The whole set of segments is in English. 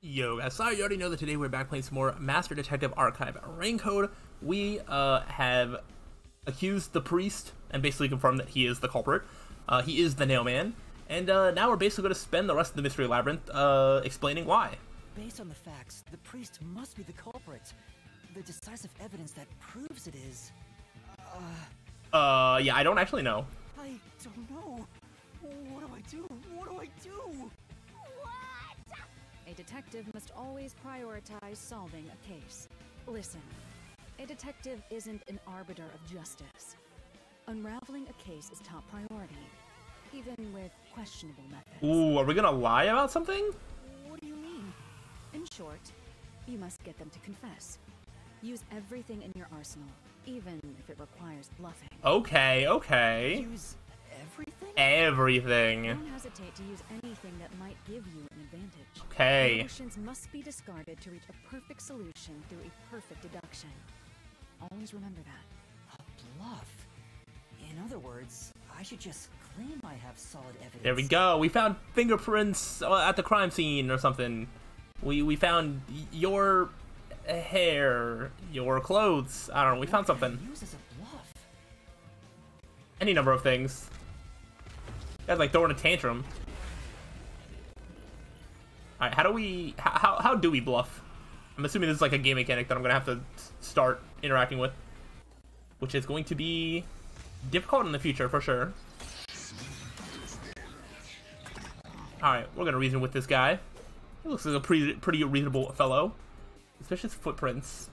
Yo guys, sorry you already know that today we're back playing some more Master Detective Archive Rain Code. We have accused the priest and basically confirmed that he is the culprit. He is the Nailman, and now we're basically going to spend the rest of the Mystery Labyrinth explaining why. Based on the facts, the priest must be the culprit. The decisive evidence that proves it is... Yeah, I don't actually know. I don't know. What do I do? What do I do? A detective must always prioritize solving a case. Listen, a detective isn't an arbiter of justice. Unraveling a case is top priority, even with questionable methods. Ooh, are we gonna lie about something? What do you mean? In short, you must get them to confess. Use everything in your arsenal, even if it requires bluffing. Okay. Use everything? Everything. Don't hesitate to use anything that might give you an advantage. Okay. Emotions must be discarded to reach a perfect solution through a perfect deduction. Always remember that. A bluff? In other words, I should just claim I have solid evidence. There we go. We found fingerprints at the crime scene or something. We found your hair, your clothes. I don't know. We found something. What can I use as a bluff? Any number of things. Guy's like throwing a tantrum. Alright, how do we bluff? I'm assuming this is like a game mechanic that I'm gonna have to start interacting with, which is going to be difficult in the future for sure. Alright, we're gonna reason with this guy. He looks like a pretty reasonable fellow. Suspicious footprints.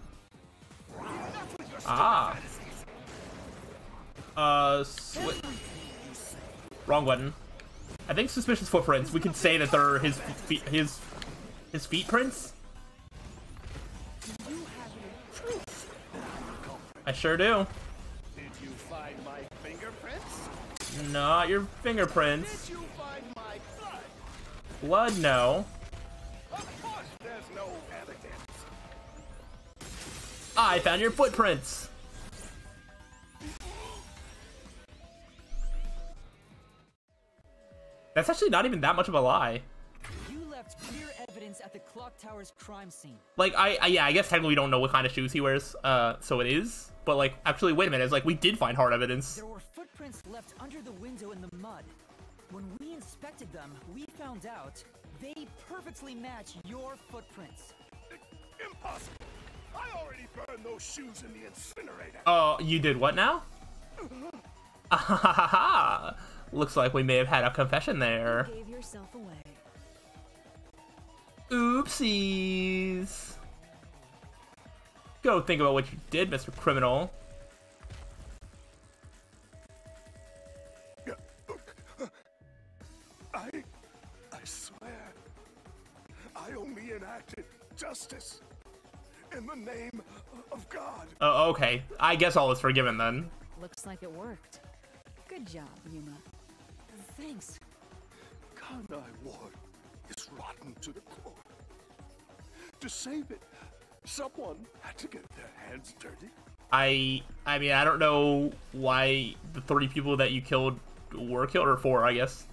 Ah. Wrong button. I think suspicious footprints. We can say that they're his feet prints. I sure do. Did you find my fingerprints? Not your fingerprints. Did you find my blood? Blood, no. Of course there's no evidence. I found your footprints. That's actually not even that much of a lie. You left clear evidence at the clock tower's crime scene. Like, yeah, I guess technically we don't know what kind of shoes he wears, so it is. But, like, actually, wait a minute, it's like, we did find hard evidence. There were footprints left under the window in the mud. When we inspected them, we found out they perfectly match your footprints. Impossible. I already burned those shoes in the incinerator. Oh, you did what now? Looks like we may have had a confession there. You gave yourself away. Oopsies. Go think about what you did, Mr. Criminal. I swear, I only enacted justice in the name of God. Oh, okay. I guess all is forgiven then. Looks like it worked. Good job, Yuma. Thanks. Kanai Ward is rotten to the core. To save it, someone had to get their hands dirty. I mean, I don't know why the 30 people that you killed were killed, or 4, I guess.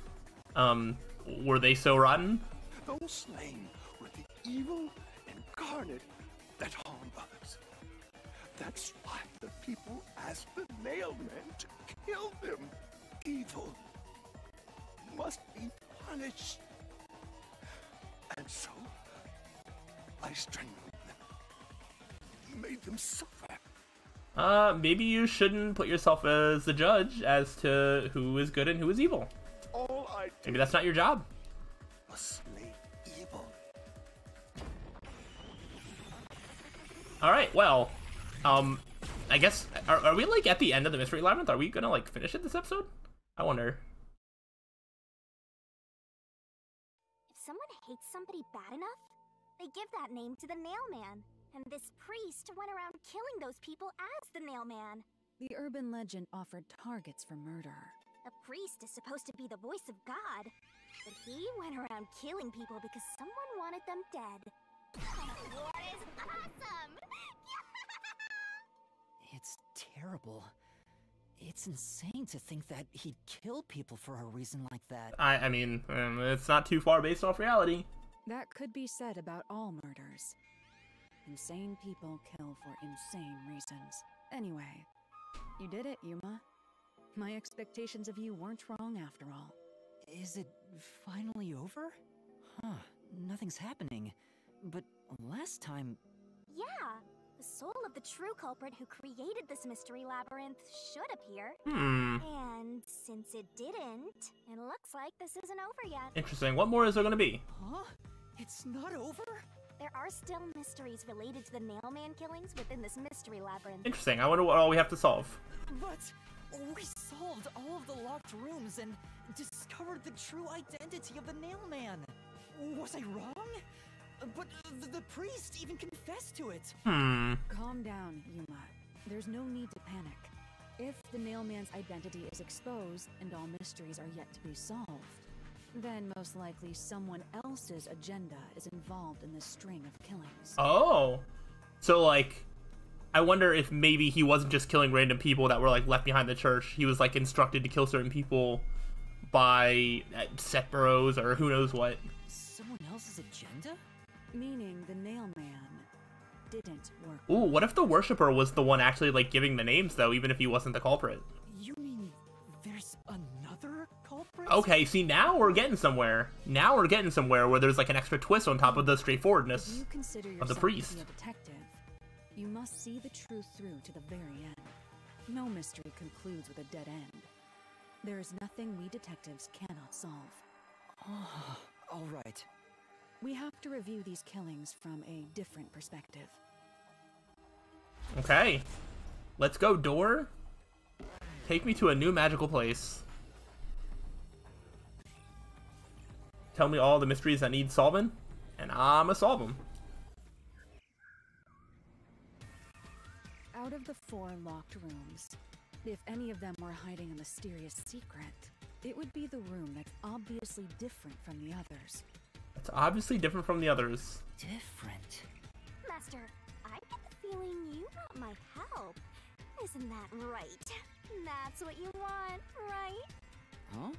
Were they so rotten? Those slain were the evil incarnate that harm others. That's why the people asked the Nailman to kill them. Evil must be punished. And so, I strangled them, made them suffer. Maybe you shouldn't put yourself as the judge as to who is good and who is evil. All I did Maybe that's not your job. was slay evil. Alright, well, I guess, are we, like, at the end of the Mystery Labyrinth? Are we gonna, like, finish it this episode? I wonder. If someone hates somebody bad enough, they give that name to the Nailman. And this priest went around killing those people as the Nailman. The urban legend offered targets for murder. A priest is supposed to be the voice of God, but he went around killing people because someone wanted them dead. What is awesome? It's terrible. It's insane to think that he'd kill people for a reason like that. I mean, it's not too far based off reality. That could be said about all murders. Insane people kill for insane reasons. Anyway, you did it, Yuma. My expectations of you weren't wrong after all. Is it finally over? Huh, nothing's happening. But last time... Yeah, the soul of the true culprit who created this mystery labyrinth should appear. And since it didn't, it looks like this isn't over yet. Interesting. What more is there gonna be? Huh? It's not over? There are still mysteries related to the Nailman killings within this mystery labyrinth. Interesting. I wonder what all we have to solve. But we solved all of the locked rooms and discovered the true identity of the Nailman. Was I wrong? But the priest even confessed to it. Calm down, Yuma. There's no need to panic. If the Nailman's identity is exposed and all mysteries are yet to be solved, then most likely someone else's agenda is involved in this string of killings. Oh. So, like, I wonder if maybe he wasn't just killing random people that were, like, left behind the church. He was, like, instructed to kill certain people by set burrows or who knows what. Someone else's agenda? Meaning the Nailman didn't work. Ooh, what if the worshipper was the one actually, like, giving the names, though, even if he wasn't the culprit? You mean there's another culprit? Okay, see, now we're getting somewhere. Now we're getting somewhere where there's, like, an extra twist on top of the If straightforwardness you consider of yourself the to priest. be a detective, you must see the truth through to the very end. No mystery concludes with a dead end. There is nothing we detectives cannot solve. Oh, all right. We have to review these killings from a different perspective. Okay. Let's go, door. Take me to a new magical place. Tell me all the mysteries that need solving, and I'ma solve them. Out of the 4 locked rooms, if any of them were hiding a mysterious secret, it would be the room that's obviously different from the others. It's obviously different from the others. Different. Master, I get the feeling you want my help. Isn't that right? That's what you want, right? Huh?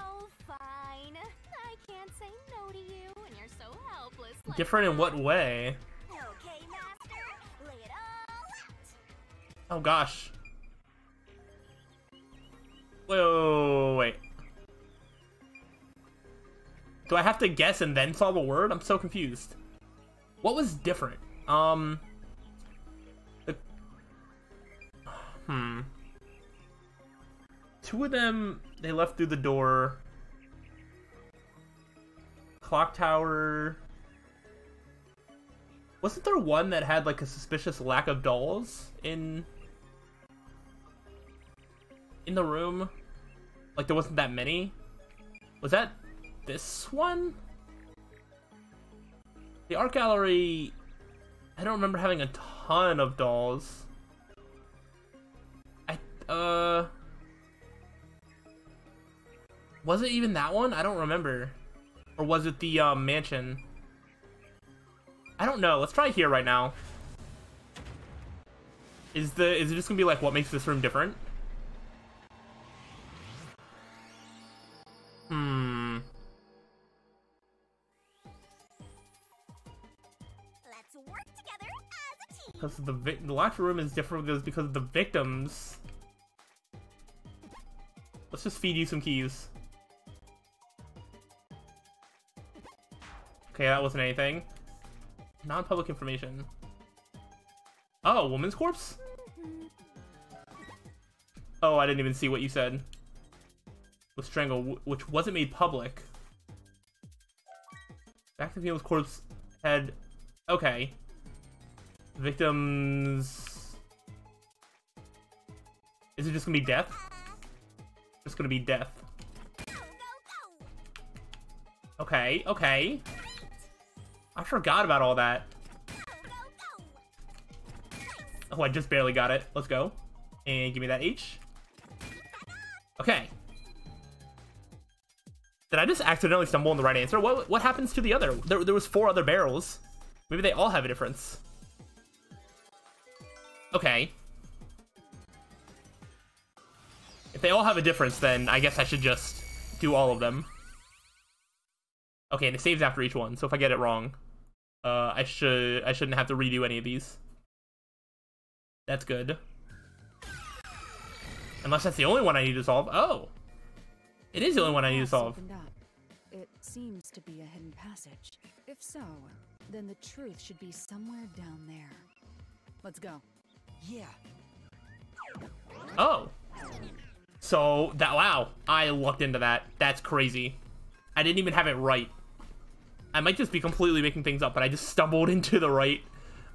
Oh, fine. I can't say no to you when you're so helpless like Different in that. what way? Okay, Master, lay it all out. Oh gosh. Wait. Do I have to guess and then solve a word? I'm so confused. What was different? Two of them, they left through the door. Clock tower. Wasn't there one that had like a suspicious lack of dolls in the room? Like there wasn't that many? Was that this one? The art gallery, I don't remember having a ton of dolls. Was it even that one? I don't remember. Or was it the mansion? I don't know. Let's try here right now. Is it just gonna be like what makes this room different? Let's work together as a team. Because the locked room is different because of the victims. Let's just feed you some keys. Okay, that wasn't anything. Non-public information. Oh, woman's corpse? Oh, I didn't even see what you said. Was strangled, which wasn't made public. Back to the female's corpse had... Okay. Victims... Is it just gonna be death? Just gonna be death. Go, go, go. Okay, okay. I forgot about all that. Go, go, go. Oh, I just barely got it. Let's go. And give me that H. Okay. Did I just accidentally stumble on the right answer? What happens to the other? There was 4 other barrels. Maybe they all have a difference. Okay. If they all have a difference, then I guess I should just do all of them. Okay, and it saves after each one, so if I get it wrong, I shouldn't have to redo any of these. That's good. Unless that's the only one I need to solve. Oh! It is the only one I need to solve. It seems to be a hidden passage. If so, then the truth should be somewhere down there. Let's go. Yeah. Oh. So, wow. I lucked into that. That's crazy. I didn't even have it right. I might just be completely making things up, but I just stumbled into the right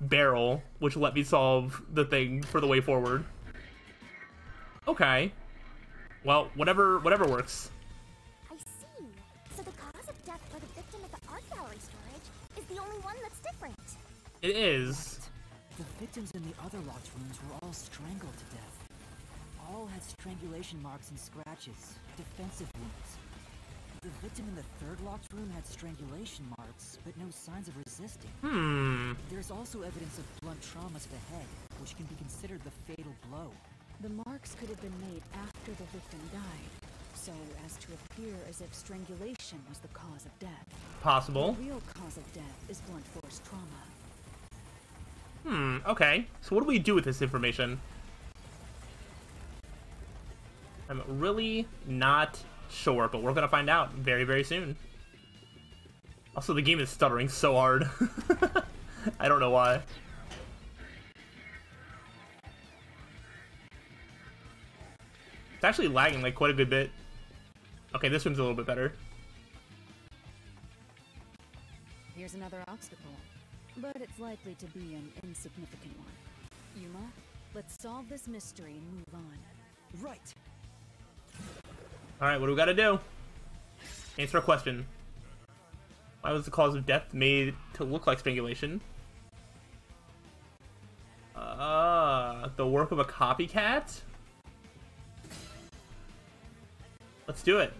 barrel, which let me solve the thing for the way forward. Okay. Well, whatever works. I see. So the cause of death for the victim at the art gallery storage is the only one that's different. It is. The victims in the other locked rooms were all strangled to death. All had strangulation marks and scratches, defensive wounds. The victim in the third locked room had strangulation marks, but no signs of resisting. There's also evidence of blunt traumas to the head, which can be considered the fatal blow. The marks could have been made after the victim died, so as to appear as if strangulation was the cause of death. Possible. The real cause of death is blunt force trauma. Okay. So what do we do with this information? I'm really not sure, but we're gonna find out very, very soon. Also, the game is stuttering so hard. I don't know why. It's actually lagging like quite a good bit. Okay, this one's a little bit better. Here's another obstacle, but it's likely to be an insignificant one. Yuma, let's solve this mystery and move on. Right. Alright, what do we gotta do? Answer a question. Why was the cause of death made to look like strangulation? The work of a copycat? Let's do it.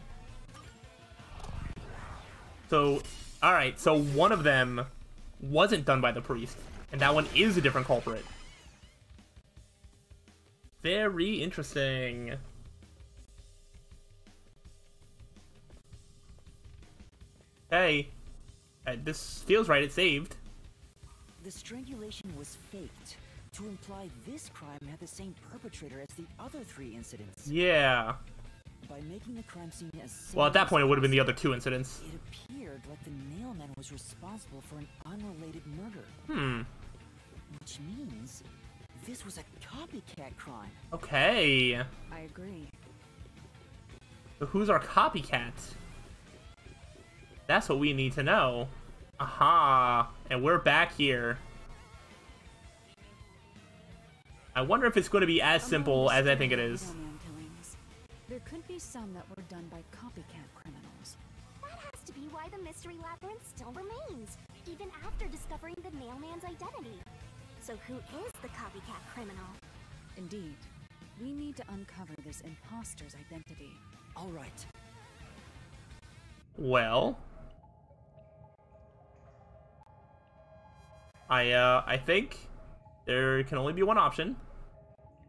So, alright, so one of them wasn't done by the priest, and that one is a different culprit. Very interesting. Hey, this feels right, it's saved. The strangulation was faked, to imply this crime had the same perpetrator as the other 3 incidents. Yeah. By making the crime scene as Well, at that point, it would have been the other possible, 2 incidents. It appeared like the nailman was responsible for an unrelated murder. Which means this was a copycat crime. Okay. I agree. So who's our copycat? That's what we need to know. Aha. And we're back here. I wonder if it's going to be as simple as I think it is. There could be some that were done by copycat criminals. That has to be why the mystery labyrinth still remains, even after discovering the mailman's identity. So who is the copycat criminal? Indeed. We need to uncover this imposter's identity. All right. Well, I think there can only be one option.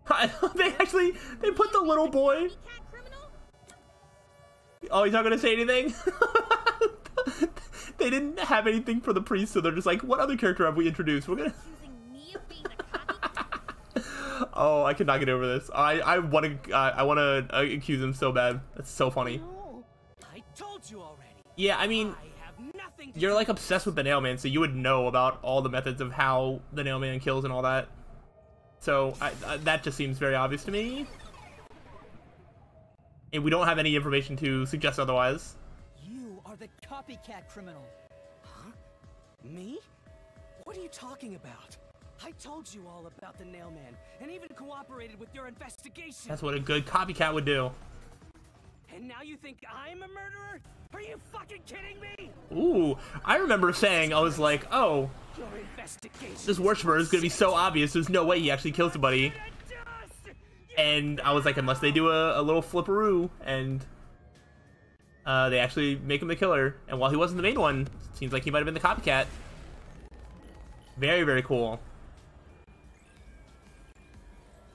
They put the little boy. Oh, he's not gonna say anything? They didn't have anything for the priest, so they're just like, what other character have we introduced? We're gonna... Oh, I cannot get over this. I wanna accuse him so bad. That's so funny. No, I told you already. Yeah, I mean, I have nothing to you're like obsessed with the Nailman, so you would know about all the methods of how the Nailman kills and all that. So that just seems very obvious to me. And we don't have any information to suggest otherwise. You are the copycat criminal. Huh? Me? What are you talking about? I told you all about the Nailman, and even cooperated with your investigation. That's what a good copycat would do. And now you think I'm a murderer? Are you fucking kidding me? Ooh, I remember saying, I was like, oh, Your investigation. this worshiper is gonna be so obvious, there's no way he actually kills somebody. And I was like, unless they do a little flipperoo, and they actually make him the killer. And while he wasn't the main one, seems like he might have been the copycat. Very, very cool.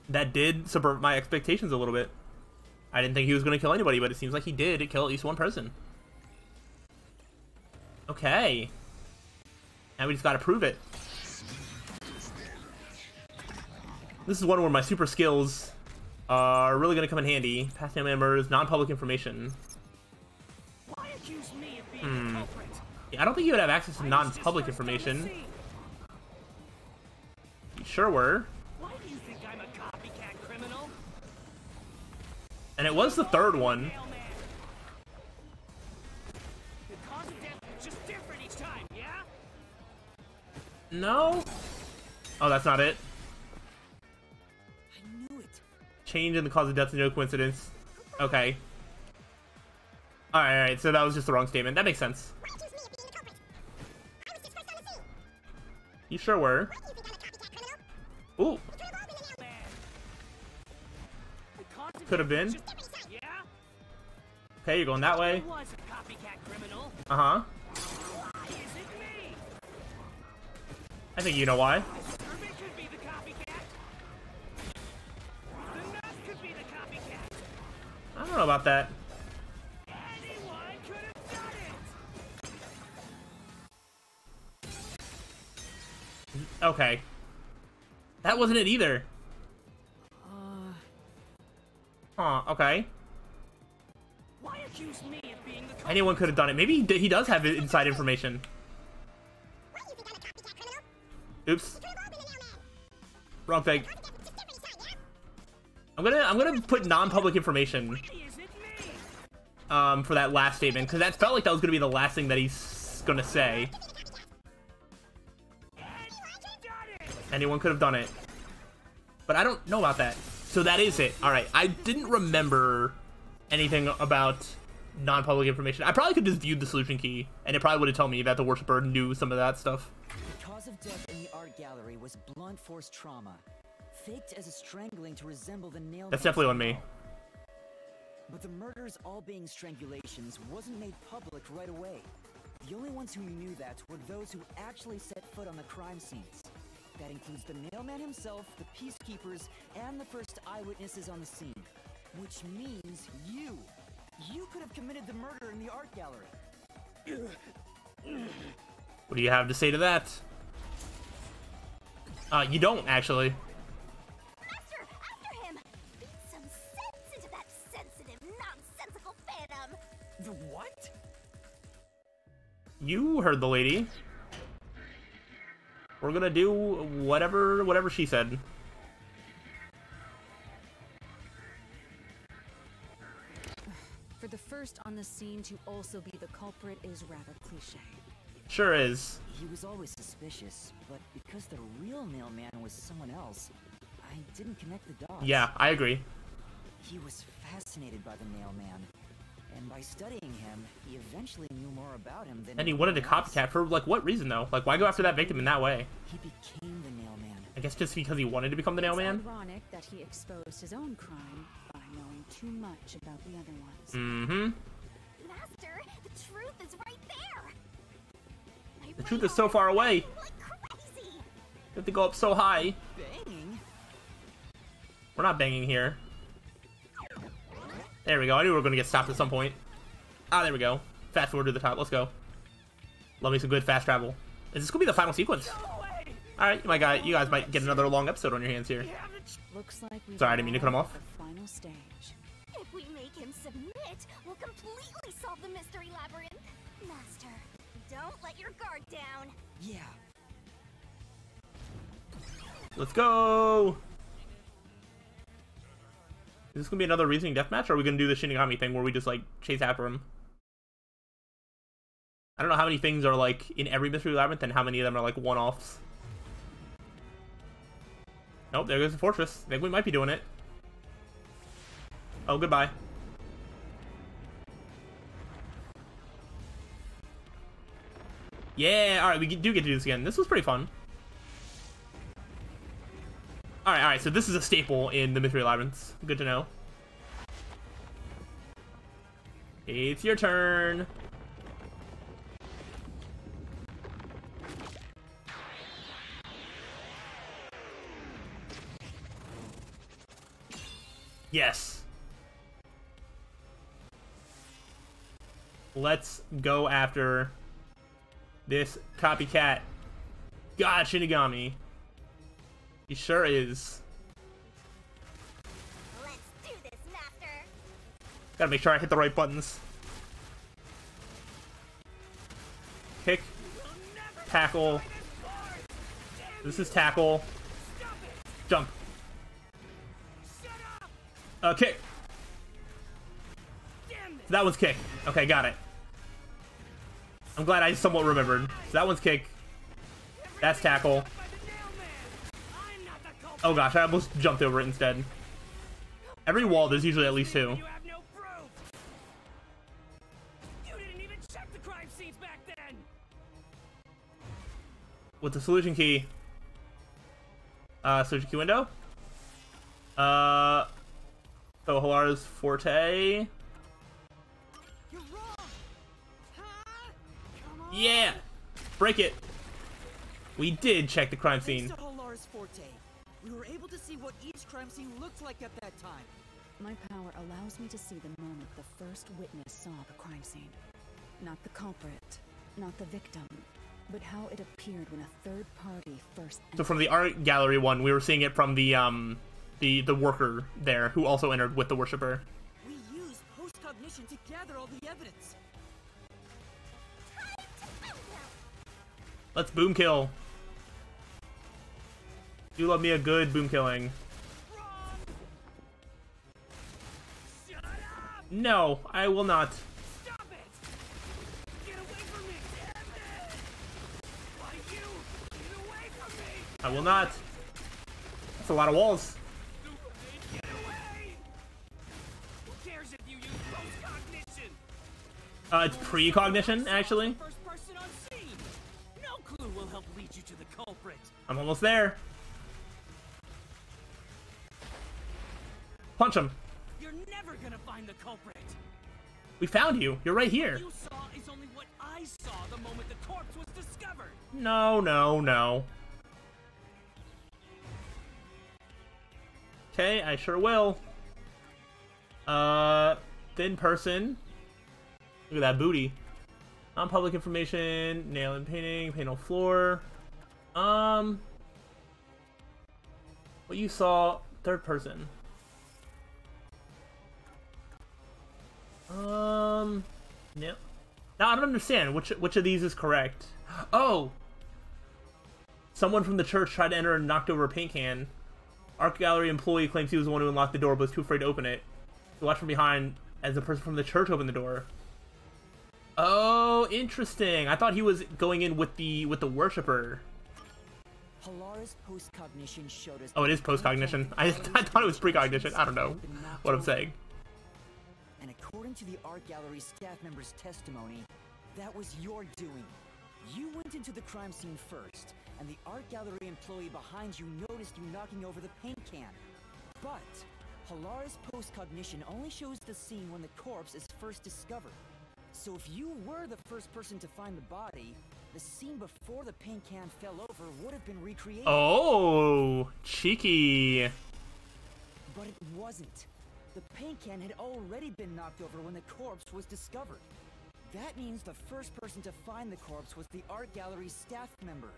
That did subvert my expectations a little bit. I didn't think he was going to kill anybody, but it seems like he did kill at least one person. Okay. Now we just gotta prove it. This is one where my super skills are really gonna come in handy. Past nailman murders, non-public information. Why accuse me of being the culprit? Yeah, I don't think you would have access to non-public information. You sure were. Why do you think I'm a copycat criminal? And it was the third one. Mailman. The cause of death is just different each time, yeah? No? Oh, that's not it. I knew it. Change in the cause of death is no coincidence. Okay. Alright, so that was just the wrong statement. That makes sense. You sure were. Ooh. Could have been. Yeah? Okay, you're going that way. Was a copycat criminal. Uh-huh. Why is it me? I think you know why. Irving could be the copycat. The nut could be the copycat. I don't know about that. Anyone could have done it. Okay. That wasn't it either. Huh, okay. Why accuse me of being the culprit? Anyone could have done it. Maybe he does have inside information. Oops. Wrong thing. I'm gonna put non-public information Why is it me? for that last statement, because that felt like that was gonna be the last thing that he's gonna say. Anyone could have done it. But I don't know about that. So that is it. Alright, I didn't remember anything about non-public information. I probably could have just viewed the solution key, and it probably would have told me that the worshiper knew some of that stuff. The cause of death in the art gallery was blunt force trauma, faked as a strangling to resemble the nail. That's definitely on me. But the murders all being strangulations wasn't made public right away. The only ones who knew that were those who actually set foot on the crime scenes. That includes the nailman himself, the peacekeepers, and the first eyewitnesses on the scene. Which means you. You could have committed the murder in the art gallery. What do you have to say to that? You don't, actually. Master, after him! Beat some sense into that sensitive, nonsensical phantom! The what? You heard the lady. We're gonna do whatever she said. For the first on the scene to also be the culprit is rather cliche. Sure is. He was always suspicious, but because the real nailman was someone else, I didn't connect the dots. Yeah, I agree. He was fascinated by the nailman, and by studying him, he eventually knew more about him than. And he wanted to anyone else. copycat for, like, what reason, though? Like, why go after that victim in that way? He became the nailman. I guess just because he wanted to become the nailman? It's ironic that he exposed his own crime by knowing too much about the other ones. Mm-hmm. Master, the truth is right there! The truth is so far away. Like crazy! You have to go up so high. Banging? We're not banging here. There we go. I knew we were going to get stopped at some point. Ah, there we go. Fast forward to the top. Let's go. Love me some good fast travel. Is this going to be the final sequence? Alright, you guys might get another long episode on your hands here. Looks like we've Sorry, I didn't mean to cut him arrived off. at the final stage. If we make him submit, we'll completely solve the mystery labyrinth. Master, don't let your guard down. Yeah. Let's go! Is this going to be another reasoning deathmatch, or are we going to do the Shinigami thing where we just, like, chase after him? I don't know how many things are, like, in every mystery labyrinth and how many of them are, like, one-offs. Nope, there goes the fortress. I think we might be doing it. Oh, goodbye. Yeah, alright, we do get to do this again. This was pretty fun. Alright, so this is a staple in the mystery labyrinths. Good to know. It's your turn. Yes. Let's go after This copycat. God, Shinigami. He sure is. Let's do this, Master. Gotta make sure I hit the right buttons. Kick. Tackle. This is tackle. Jump. Kick. That one's kick. Okay, got it. I'm glad I somewhat remembered. So that one's kick. That's tackle. Oh gosh, I almost jumped over it instead. Every wall, there's usually at least two. With the solution key. Solution key window. So Halara's forte. You're wrong. Huh? Come on. Yeah! Break it! We did check the crime scene. Thanks to Halara's forte, we were able to see what each crime scene looked like at that time. My power allows me to see the moment the first witness saw the crime scene. Not the culprit, not the victim, but how it appeared when a third party first entered. So from the art gallery one, we were seeing it from the worker there, who also entered with the worshipper. We used post-cognition to gather all the evidence. Let's boom kill. You love me a good boom killing. Shut up! No, I will not. Stop it! Get away from me! Damn it! Why you? Get away from me! I will not. That's a lot of walls. Get away! Who cares if you use post-cognition? It's precognition, actually. First person on scene. No clue will help lead you to the culprit. I'm almost there. Punch him. You're never gonna find the culprit. We found you. You're right here. What you saw is only what I saw the moment the corpse was discovered. No, no, no. Okay, I sure will. Thin person. Look at that booty. Non-public information, nail and painting, paint on floor. What you saw, third person. No. Now I don't understand which of these is correct. Oh! Someone from the church tried to enter and knocked over a paint can. Art gallery employee claims he was the one who unlocked the door but was too afraid to open it. He watched from behind as the person from the church opened the door. Oh, interesting. I thought he was going in with the worshipper. Halara's post-cognition showed us. Oh, it is post-cognition. I thought it was precognition. I don't know what I'm saying. And according to the art gallery staff member's testimony, that was your doing. You went into the crime scene first, and the art gallery employee behind you noticed you knocking over the paint can. But Halara's post-cognition only shows the scene when the corpse is first discovered. So if you were the first person to find the body, the scene before the paint can fell over would have been recreated. Oh, cheeky. But it wasn't. The paint can had already been knocked over when the corpse was discovered. That means the first person to find the corpse was the art gallery staff member,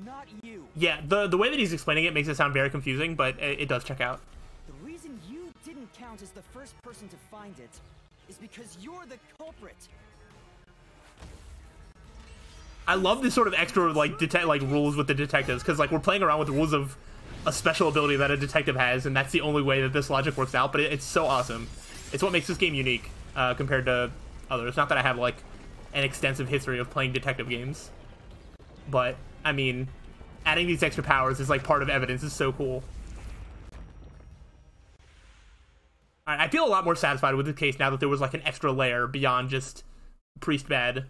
not you. Yeah, the way that he's explaining it makes it sound very confusing, but it does check out. The reason you didn't count as the first person to find it is because you're the culprit. I love this sort of extra like rules with the detectives, because like we're playing around with the rules of a special ability that a detective has, and that's the only way that this logic works out. But it's so awesome. It's what makes this game unique compared to others. Not that I have like an extensive history of playing detective games, but I mean, adding these extra powers is like part of evidence. Is so cool. All right, I feel a lot more satisfied with the case now that there was like an extra layer beyond just priest bad.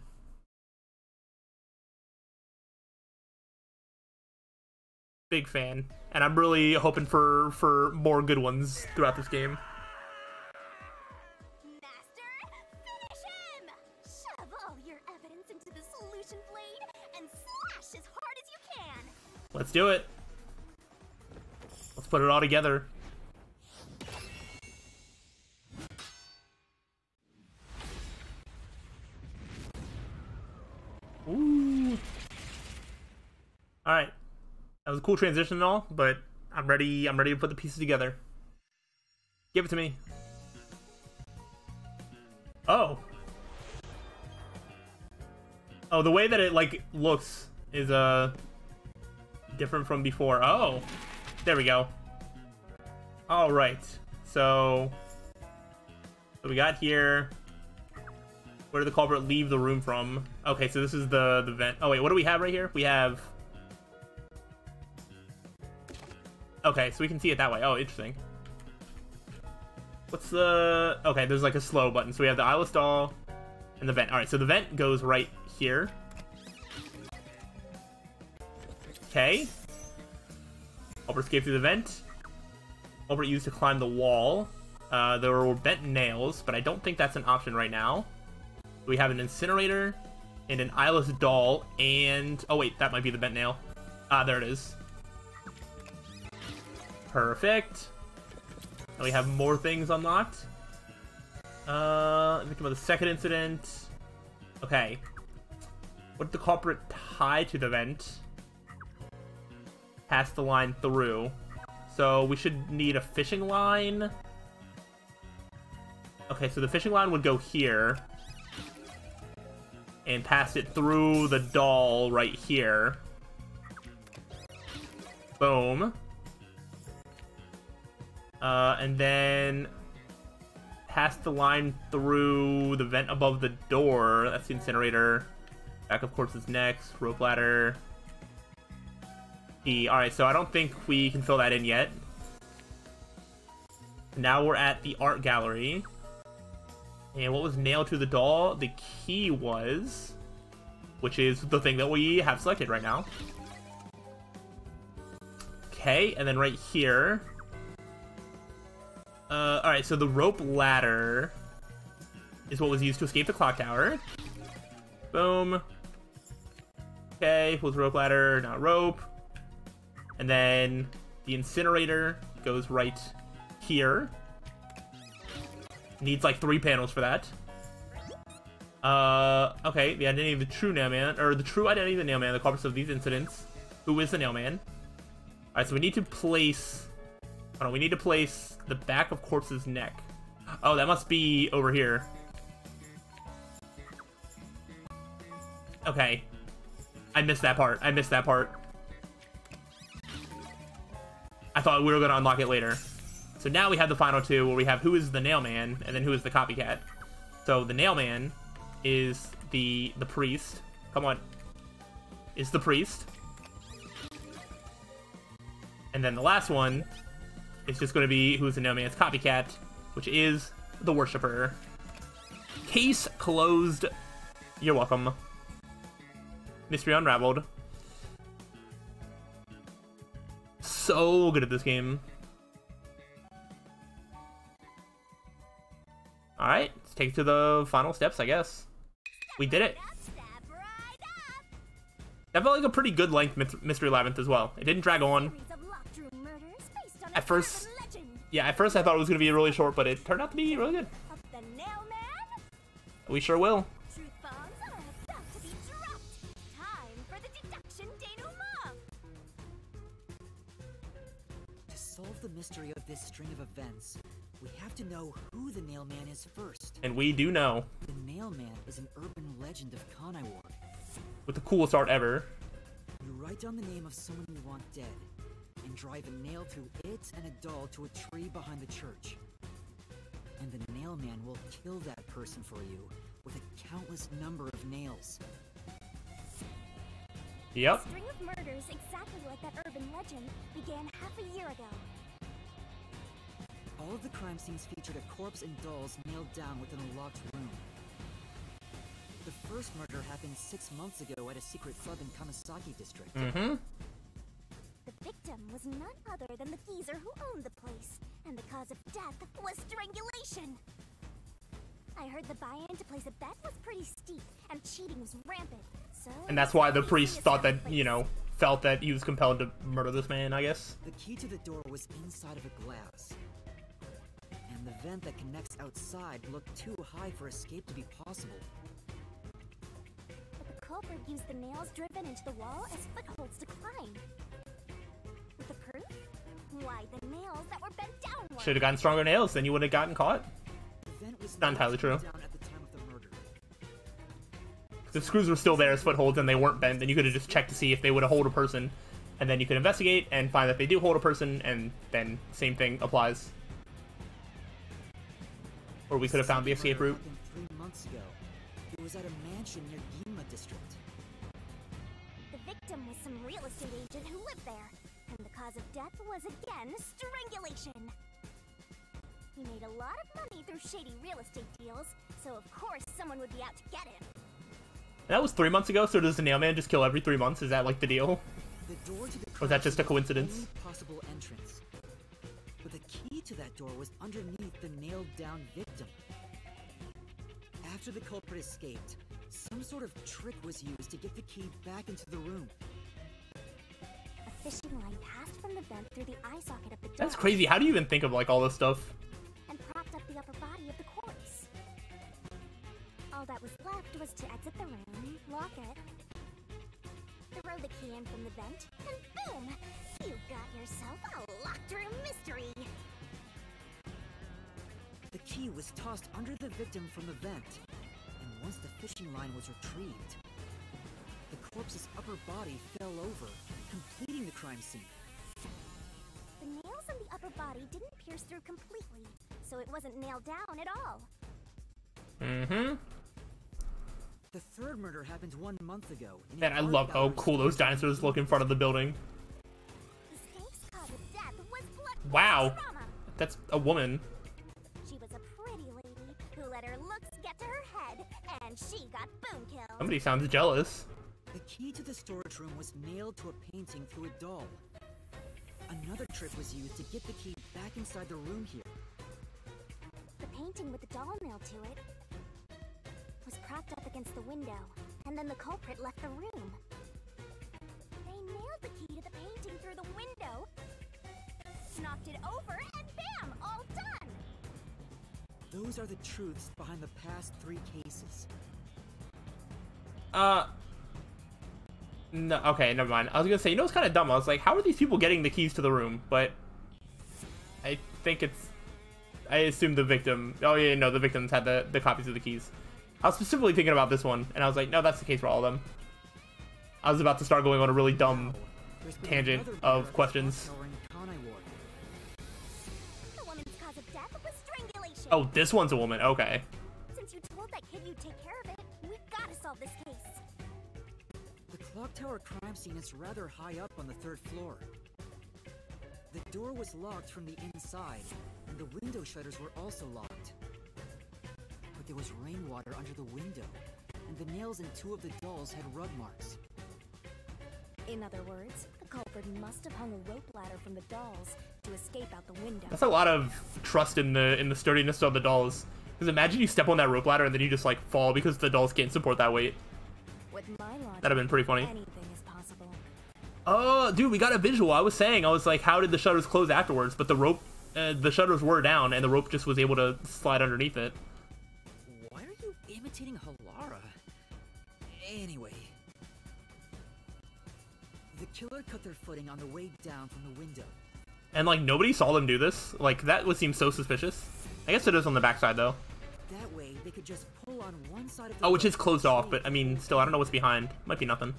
Big fan, and I'm really hoping for more good ones throughout this game. Master, finish him! Shove all your evidence into the solution blade and slash as hard as you can. Let's do it. Let's put it all together. Ooh. All right, that was a cool transition and all, but I'm ready. I'm ready to put the pieces together. Give it to me. Oh. Oh, the way that it like looks is different from before. Oh, there we go. All right, so we got here. Where did the culprit leave the room from? Okay, so this is the vent. Oh wait, what do we have right here? We have. Okay, so we can see it that way. Oh, interesting. What's the... Okay, there's like a slow button. So we have the eyeless doll and the vent. Alright, so the vent goes right here. Okay. Culprit escaped through the vent. Culprit used to climb the wall. There were bent nails, but I don't think that's an option right now. We have an incinerator and an eyeless doll and... Oh wait, that might be the bent nail. Ah, there it is. Perfect. And we have more things unlocked. Victim of the second incident. Okay. What did the culprit tie to the vent? Pass the line through. So we should need a fishing line. Okay, so the fishing line would go here. And pass it through the doll right here. Boom. And then pass the line through the vent above the door. That's the incinerator. Back of corpse's next. Rope ladder. E. Alright, so I don't think we can fill that in yet. Now we're at the art gallery. And what was nailed to the doll? The key was... Which is the thing that we have selected right now. Okay, and then right here... Alright, so the rope ladder is what was used to escape the clock tower. Boom. Okay, was rope ladder, not rope. And then the incinerator goes right here. Needs like 3 panels for that. Okay, the identity of the true nailman, or the true identity of the nailman, the culprits of these incidents. Who is the nailman? Alright, so we need to place... Hold on, we need to place the back of corpse's neck. Oh, that must be over here. Okay. I missed that part. I missed that part. I thought we were going to unlock it later. So now we have the final two, where we have who is the nailman, and then who is the copycat. So the nailman is the priest. Come on. Is the priest. And then the last one is just going to be who is the nailman's copycat, which is the worshipper. Case closed. You're welcome. Mystery unraveled. So good at this game. Alright, let's take it to the final steps, I guess. We did it. That felt like a pretty good length Mystery Labyrinth as well. It didn't drag on. At first, I thought it was going to be really short, but it turned out to be really good. We sure will. To solve the mystery of this string of events, we have to know who the Nailman is first. And we do know. The Nailman is an urban legend of Kanai Ward. With the coolest art ever. You write down the name of someone you want dead, and drive a nail through it and a doll to a tree behind the church. And the Nailman will kill that person for you with a countless number of nails. Yep. A string of murders exactly like that urban legend began half a year ago. All of the crime scenes featured a corpse and dolls nailed down within a locked room. The first murder happened 6 months ago at a secret club in Kamasaki district. Mm-hmm. The victim was none other than the geezer who owned the place, and the cause of death was strangulation. I heard the buy-in to place a bet was pretty steep, and cheating was rampant. So, and that's why the priest thought that, you know, felt that he was compelled to murder this man, I guess. The key to the door was inside of a glass. And the vent that connects outside looked too high for escape to be possible. But the culprit used the nails driven into the wall as footholds to climb. Should have gotten stronger nails, then you would have gotten caught. The vent was Not entirely true. down at the time of the murder. The screws were still there as footholds and they weren't bent, then you could have just checked to see if they would have hold a person, and then you could investigate and find that they do hold a person, and then same thing applies. Or we could have found the escape route. Happened 3 months ago. It was at a mansion near Gima district. The victim was some real estate agent who lived there, and the cause of death was again strangulation. He made a lot of money through shady real estate deals, so of course someone would be out to get him. That was 3 months ago, so does the nailman just kill every 3 months? Is that like the deal? The door to the Or was that just a crime scene was the coincidence? only possible entrance. But the key to that door was underneath the nailed-down victim. After the culprit escaped, some sort of trick was used to get the key back into the room. A fishing line passed from the vent through the eye socket of the door. That's crazy. How do you even think of like all this stuff? And propped up the upper body of the corpse. All that was left was to exit the room, lock it, throw the key in from the vent, and boom! You got yourself a locked room mystery! The key was tossed under the victim from the vent, and once the fishing line was retrieved, the corpse's upper body fell over, completing the crime scene. The nails in the upper body didn't pierce through completely, so it wasn't nailed down at all. Mm-hmm. The third murder happened 1 month ago. in Man, an I art love how gallery cool those space dinosaurs in look in front of the building. The snake's cause of death was blood Wow. trauma. That's a woman. She was a pretty lady who let her looks get to her head, and she got boom killed. Somebody sounds jealous. The key to the storage room was nailed to a painting through a doll. Another trick was used to get the key back inside the room here. The painting with the doll nailed to it was propped up against the window, and then the culprit left the room. They nailed the key to the painting through the window, knocked it over, and bam! All done! Those are the truths behind the past 3 cases. No, okay, never mind. I was gonna say, you know, it's kind of dumb. I was like, how are these people getting the keys to the room? But I think it's, I assume the victim. Oh yeah, no, the victims had the copies of the keys. I was specifically thinking about this one, and I was like, no, that's the case for all of them. I was about to start going on a really dumb There's been tangent another of murder at the questions. clock tower in Kanai Ward. The woman's cause of death was strangulation. Oh, this one's a woman. Okay. Since you told that kid you'd take care of it, we've gotta solve this case. The clock tower crime scene is rather high up on the 3rd floor. The door was locked from the inside, and the window shutters were also locked. But there was rainwater under the window, and the nails in 2 of the dolls had rug marks. In other words, the culprit must have hung a rope ladder from the dolls to escape out the window. That's a lot of trust in the sturdiness of the dolls. Because imagine you step on that rope ladder and then you just like fall because the dolls can't support that weight. With my logic, That'd have been pretty funny. anything is possible. Oh, dude, we got a visual. I was like, how did the shutters close afterwards? But the rope, the shutters were down, and the rope just was able to slide underneath it. Why are you imitating Halara? Anyway. The killer cut their footing on the way down from the window. And like nobody saw them do this. Like that would seem so suspicious. I guess it is on the backside though. That way, they could just pull on one side of the Oh, which is rope closed and off, swing. but I mean, still, I don't know what's behind. Might be nothing.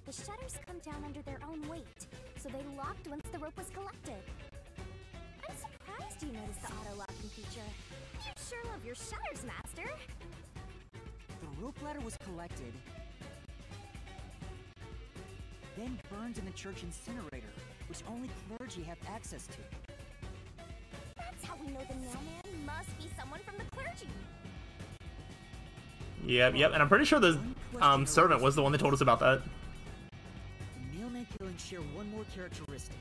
The shutters come down under their own weight, so they locked once the rope was collected. I'm surprised you noticed the auto-locking feature. You sure love your shutters, Master. The rope ladder was collected, then burned in the church incinerator, which only clergy have access to. That's how we know the mailman must be someone from the clergy. Yep, and I'm pretty sure the servant was the one that told us about that. The mailman killings share one more characteristic.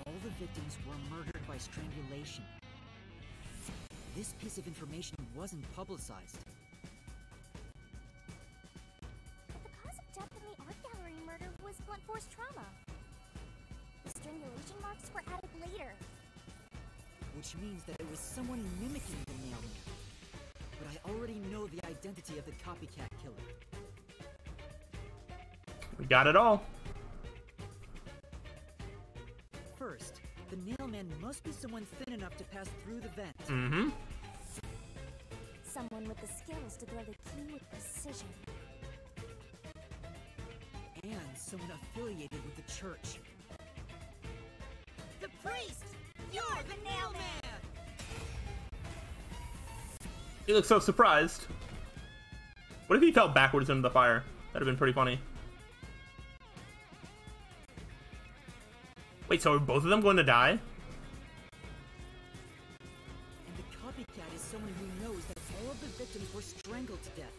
All the victims were murdered by strangulation. This piece of information wasn't publicized. The cause of death in the art gallery murder was blunt force trauma. The strangulation marks were added later. Which means that it was someone mimicking the mailman. But I already know the identity of the copycat killer. We got it all. First, the mailman nailman must be someone thin enough to pass through the vent. Mm-hmm. Someone with the skills to throw the key with precision. And someone affiliated with the church. The priest! You're the nailman! He looks so surprised. What if he fell backwards into the fire? That'd have been pretty funny. Wait, so are both of them going to die? And the copycat is someone who knows that all of the victims were strangled to death.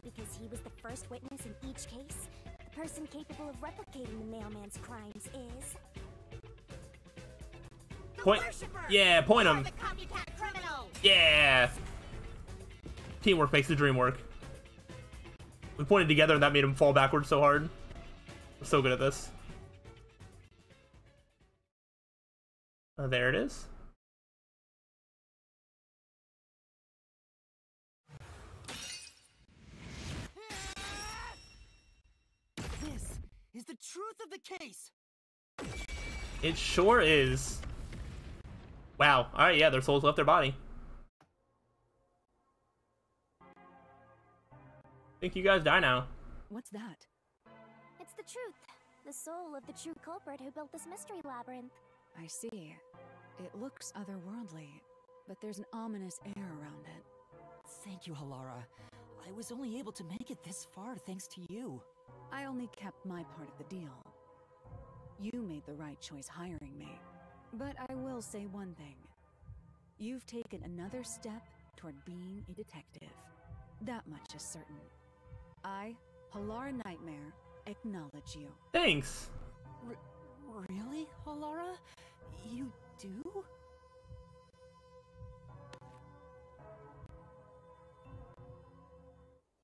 Because he was the first witness in each case, the person capable of replicating the mailman's crimes is... Point. Yeah, point him. Yeah. Teamwork makes the dream work. We pointed together and that made him fall backwards so hard. We're so good at this. There it is. This is the truth of the case. It sure is. Wow. Alright, yeah, their souls left their body. I think you guys die now. What's that? It's the truth. The soul of the true culprit who built this mystery labyrinth. I see. It looks otherworldly, but there's an ominous air around it. Thank you, Halara. I was only able to make it this far thanks to you. I only kept my part of the deal. You made the right choice hiring me. But I will say one thing. You've taken another step toward being a detective. That much is certain. I, Halara Nightmare, acknowledge you. Thanks. Really, Halara? You do?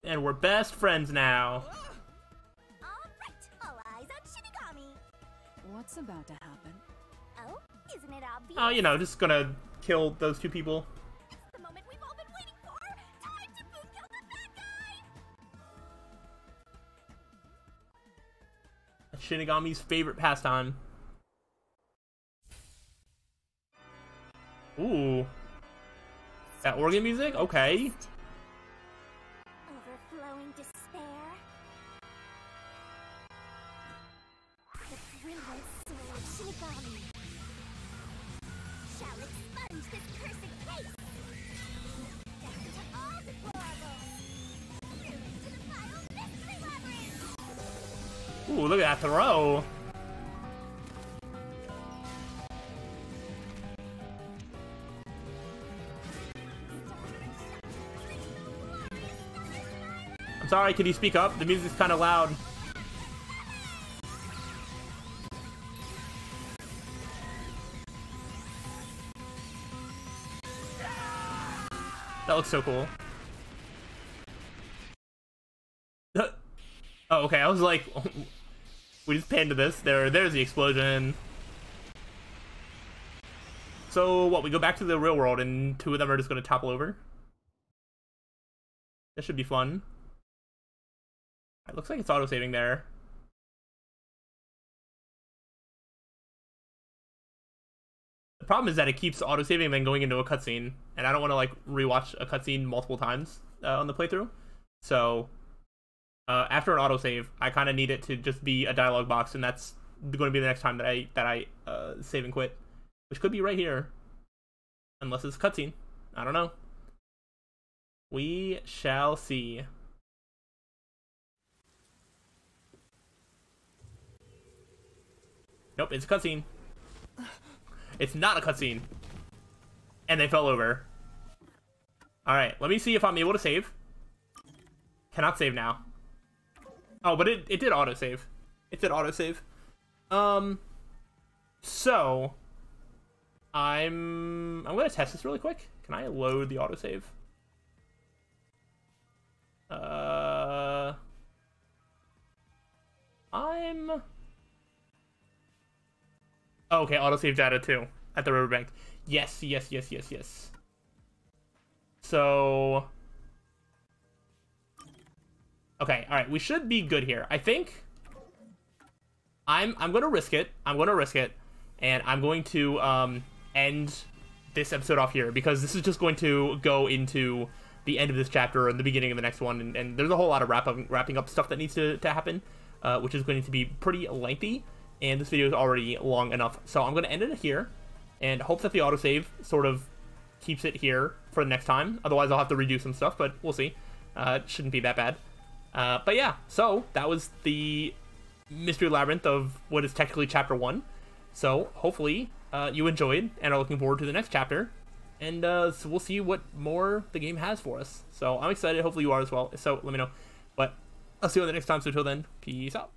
And we're best friends now. Alright, all eyes on Shinigami. What's about to happen? Oh, isn't it obvious? Oh, you know, just gonna kill those two people. It's the moment we've all been waiting for! Time to boot kill the bad guy! Shinigami's favorite pastime. Ooh. That organ music? Okay. Overflowing despair. The brilliant soul of Shinigami shall expunge this cursed case. Death to all deplorables. Through into the final mystery labyrinth. Ooh, look at that throw. I'm sorry, could you speak up? The music's kind of loud. That looks so cool. Oh, okay. I was like, we just panned to this. There's the explosion. So what? We go back to the real world, and two of them are just going to topple over. That should be fun. It looks like it's auto-saving there. The problem is that it keeps auto-saving and then going into a cutscene, and I don't want to like rewatch a cutscene multiple times on the playthrough. So after an autosave, I kind of need it to just be a dialogue box, and that's going to be the next time that I save and quit, which could be right here, unless it's a cutscene. I don't know. We shall see. Nope, it's a cutscene. It's not a cutscene. And they fell over. Alright, let me see if I'm able to save. Cannot save now. Oh, but it did autosave. It did autosave. So I'm gonna test this really quick. Can I load the autosave? Oh, okay, autosave data too at the riverbank. Yes. So okay, all right, we should be good here. I think I'm gonna risk it. and I'm going to end this episode off here, because this is just going to go into the end of this chapter and the beginning of the next one, and there's a whole lot of wrapping up stuff that needs to happen, which is going to be pretty lengthy, and this video is already long enough. So I'm going to end it here, and hope that the autosave sort of keeps it here for the next time. Otherwise, I'll have to redo some stuff, but we'll see. It shouldn't be that bad. But yeah, so that was the Mystery Labyrinth of what is technically Chapter 1. So hopefully you enjoyed and are looking forward to the next chapter. And so we'll see what more the game has for us. So I'm excited. Hopefully you are as well. So let me know. But I'll see you on the next time. So until then, peace out.